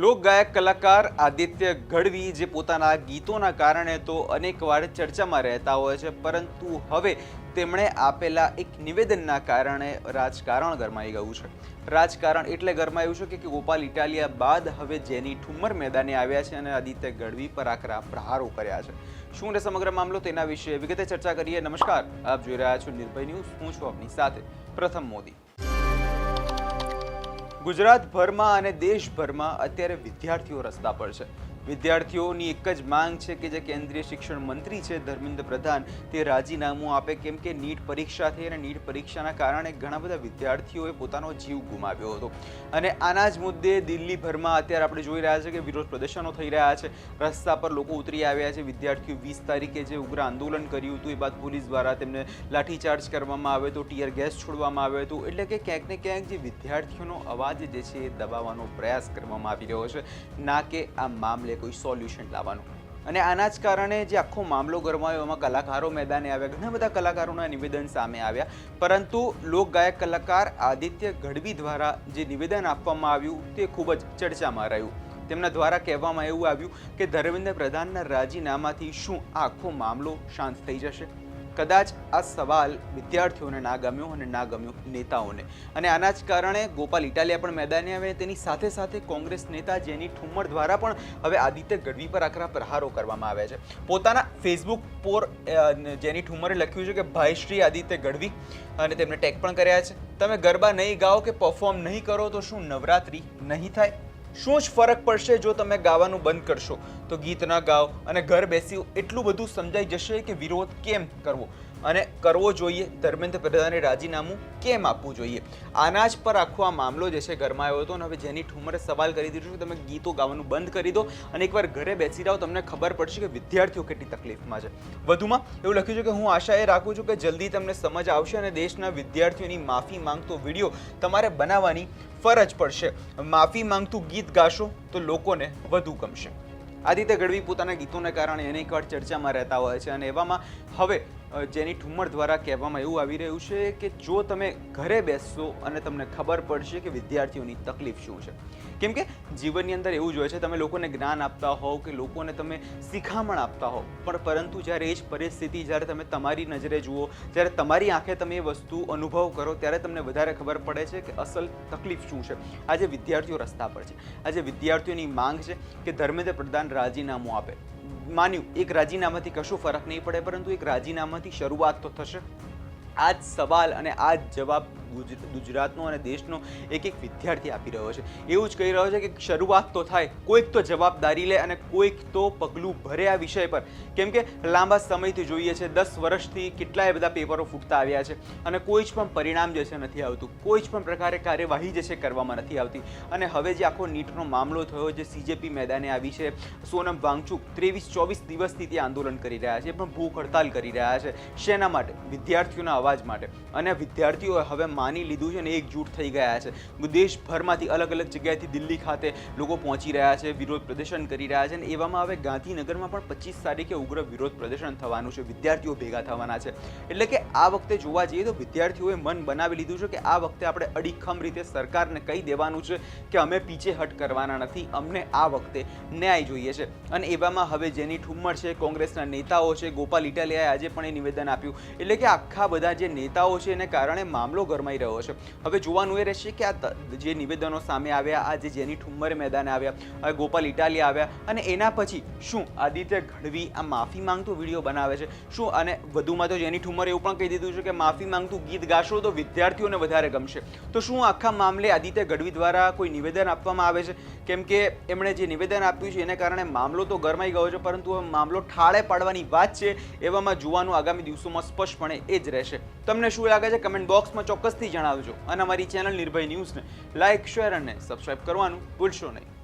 લોકગાયક કલાકાર આદિત્ય ગઢવી જે પોતાના ગીતોના કારણે તો અનેકવાર ચર્ચામાં રહેતા હોય છે, પરંતુ હવે તેમણે આપેલા એક નિવેદનના કારણે રાજકારણ ગરમાઈ ગયું છે. રાજકારણ એટલે ગરમાયું છે કે ગોપાલ ઇટાલિયા બાદ હવે જેની ઠુમ્મર મેદાને આવ્યા છે અને આદિત્ય ગઢવી પર આકરા પ્રહારો કર્યા છે. શું છે સમગ્ર મામલો, તેના વિશે વિગતે ચર્ચા કરીએ. નમસ્કાર, આપ જોઈ રહ્યા છો નિર્ભય ન્યૂઝ. હું છું આપની સાથે પ્રથમ મોદી. ગુજરાતભરમાં અને દેશભરમાં અત્યારે વિદ્યાર્થીઓ રસ્તા પર છે. વિદ્યાર્થીઓની એક જ માંગ છે કે જે કેન્દ્રીય શિક્ષણ મંત્રી છે ધર્મેન્દ્ર પ્રધાન તે રાજીનામું આપે, કેમ કે નીટ પરીક્ષા થઈ અને નીટ પરીક્ષાના કારણે ઘણા બધા વિદ્યાર્થીઓએ પોતાનો જીવ ગુમાવ્યો હતો. અને આના જ મુદ્દે દિલ્હીભરમાં અત્યારે આપણે જોઈ રહ્યા છે કે વિરોધ પ્રદર્શનો થઈ રહ્યા છે. રસ્તા પર લોકો ઉતરી આવ્યા છે. વિદ્યાર્થીઓ 20 તારીખે જે ઉગ્ર આંદોલન કર્યું હતું, એ બાદ પોલીસ દ્વારા તેમને લાઠીચાર્જ કરવામાં આવ્યો હતો, ટીયર ગેસ છોડવામાં આવ્યો હતો. એટલે કે ક્યાંક ને ક્યાંક જે વિદ્યાર્થીઓનો અવાજ જે છે એ દબાવવાનો પ્રયાસ કરવામાં આવી રહ્યો છે, ના કે આ મામલે કોઈ સોલ્યુશન લાવવાનું. અને આના જ કારણે જે આખો મામલો ગરમાયો, એમાં કલાકારો મેદાને આવ્યા, ઘણા બધા કલાકારોના નિવેદન સામે આવ્યા. પરંતુ લોકગાયક કલાકાર આદિત્ય ગઢવી દ્વારા જે નિવેદન આપવામાં આવ્યું તે ખૂબ જ ચર્ચામાં રહ્યું. તેમના દ્વારા કહેવામાં એવું આવ્યું કે ધર્મેન્દ્ર પ્રધાનના રાજીનામાથી શું આ આખો મામલો શાંત થઈ જશે? કદાચ આ સવાલ વિદ્યાર્થીઓને ના ગમ્યો અને ના ગમ્યો નેતાઓને. અને આના જ કારણે ગોપાલ ઇટાલિયા પણ મેદાને આવે. તેની સાથે સાથે કોંગ્રેસ નેતા જેની ઠુમ્મર દ્વારા પણ હવે આદિત્ય ગઢવી પર આકરા પ્રહારો કરવામાં આવ્યા છે. પોતાના ફેસબુક પર જેની ઠુમ્મરે લખ્યું છે કે ભાઈ શ્રી આદિત્ય ગઢવી, અને તેમને ટેગ પણ કર્યા છે, તમે ગરબા નહીં ગાઓ કે પરફોર્મ નહીં કરો તો શું નવરાત્રી નહીં થાય? શું જ ફરક પડશે જો તમે ગાવાનું બંધ કરશો તો ગીત ન ગાઓ અને ઘર બેસી? એટલું બધું સમજાઈ જશે કે વિરોધ કેમ કરવો અને કરવો જોઈએ, ધર્મેન્દ્ર પ્રધાને રાજીનામું કેમ આપવું જોઈએ. આના જ પર આખો આ મામલો જે છે ગરમાયો હતો. અને હવે જેની ઠુમ્મરે સવાલ કરી દીધો છે કે તમે ગીતો ગાવાનું બંધ કરી દો અને એકવાર ઘરે બેસી રહો, તમને ખબર પડશે કે વિદ્યાર્થીઓ કેટલી તકલીફમાં છે. વધુમાં એવું લખ્યું છે કે હું આશા એ રાખું છું કે જલ્દી તમને સમજ આવશે અને દેશના વિદ્યાર્થીઓની માફી માંગતો વિડીયો તમારે બનાવવાની ફરજ પડશે. માફી માંગતું ગીત ગાશો તો લોકોને વધુ ગમશે. આદિત્ય ગઢવી પોતાના ગીતોને કારણે અનેકવાર ચર્ચામાં રહેતા હોય છે. અને એવામાં હવે જેની ઠુમ્મર દ્વારા કહેવામાં એવું આવી રહ્યું છે કે જો તમે ઘરે બેસશો અને તમને ખબર પડશે કે વિદ્યાર્થીઓની તકલીફ શું છે. કેમ કે જીવનની અંદર એવું જ હોય છે, તમે લોકોને જ્ઞાન આપતા હોવ કે લોકોને તમે શિખામણ આપતા હોવ, પણ પરંતુ જ્યારે એ જ પરિસ્થિતિ જ્યારે તમે તમારી નજરે જુઓ, જ્યારે તમારી આંખે તમે એ વસ્તુ અનુભવ કરો, ત્યારે તમને વધારે ખબર પડે છે કે અસલ તકલીફ શું છે. આજે વિદ્યાર્થીઓ રસ્તા પર છે. આજે વિદ્યાર્થીઓની માંગ છે કે ધર્મેન્દ્ર પ્રધાન રાજીનામું આપે. માન્યું એક રાજીનામાથી કશું ફરક નહીં પડે, પરંતુ એક રાજીનામાથી શરૂઆત તો થશે. આ જ સવાલ અને આ જ જવાબ ગુજરાતનો અને દેશનો એક એક વિદ્યાર્થી આપી રહ્યો છે. એવું જ કહી રહ્યો છે કે શરૂઆત તો થાય, કોઈક તો જવાબદારી લે અને કોઈક તો પગલું ભરે આ વિષય પર. કેમ કે લાંબા સમયથી જોઈએ છે, 10 વર્ષથી કેટલાય બધા પેપરો ફૂટતા આવ્યા છે અને કોઈ જ પણ પરિણામ જે છે નથી આવતું, કોઈ જ પણ પ્રકારે કાર્યવાહી જે છે કરવામાં નથી આવતી. અને હવે જે આખો નીટનો મામલો થયો, જે CJP મેદાને આવી છે, સોનમ વાંગચુક 23-24 દિવસથી ત્યાં આંદોલન કરી રહ્યા છે, પણ ભૂખ હડતાલ કરી રહ્યા છે. શેના માટે? વિદ્યાર્થીઓના અવાજ માટે. અને વિદ્યાર્થીઓ હવે માની લીધું છે ને એકજૂટ થઈ ગયા છે. દેશભરમાંથી અલગ અલગ જગ્યાએથી દિલ્હી ખાતે લોકો પહોંચી રહ્યા છે, વિરોધ પ્રદર્શન કરી રહ્યા છે. અને એવામાં હવે ગાંધીનગરમાં પણ 25 તારીખે ઉગ્ર વિરોધ પ્રદર્શન થવાનું છે. વિદ્યાર્થીઓ ભેગા થવાના છે. એટલે કે આ વખતે જોવા જઈએ તો વિદ્યાર્થીઓએ મન બનાવી લીધું છે કે આ વખતે આપણે અડીખમ રીતે સરકારને કહી દેવાનું છે કે અમે પીછેહટ કરવાના નથી, અમને આ વખતે ન્યાય જોઈએ છે. અને એવામાં હવે જેની ઠુમ્મર છે, કોંગ્રેસના નેતાઓ છે, ગોપાલ ઇટાલિયાએ આજે પણ એ નિવેદન આપ્યું. એટલે કે આખા બધા જે નેતાઓ છે એને કારણે મામલો ગરમાઈ રહ્યો છે. હવે જોવાનું એ રહેશે કે આ જે નિવેદનો સામે આવ્યા, આજે જેની ઠુમ્મરે મેદાને આવ્યા, હવે ગોપાલ ઇટાલિયા આવ્યા, અને એના પછી શું આદિત્ય ગઢવી આ માફી માંગતો વિડીયો બનાવે છે શું? અને વધુમાં તો જેની ઠુમ્મરે એવું પણ કહી દીધું છે કે માફી માંગતું ગીત ગાશો તો વિદ્યાર્થીઓને વધારે ગમશે. તો શું આખા મામલે આદિત્ય ગઢવી દ્વારા કોઈ નિવેદન આપવામાં આવે છે? કેમ કે એમણે જે નિવેદન આપ્યું છે એને કારણે મામલો તો ગરમાઈ ગયો છે, પરંતુ હવે મામલો ઠાળે પાડવાની વાત છે. એવામાં જોવાનું આગામી દિવસોમાં સ્પષ્ટપણે એ જ રહેશે. તમને શું લાગે છે? કમેન્ટ બોક્સમાં ચોક્કસથી જણાવજો. અને અમારી ચેનલ નિર્ભય ન્યૂઝને લાઇક, શેર અને સબસ્ક્રાઇબ કરવાનું ભૂલશો નહીં.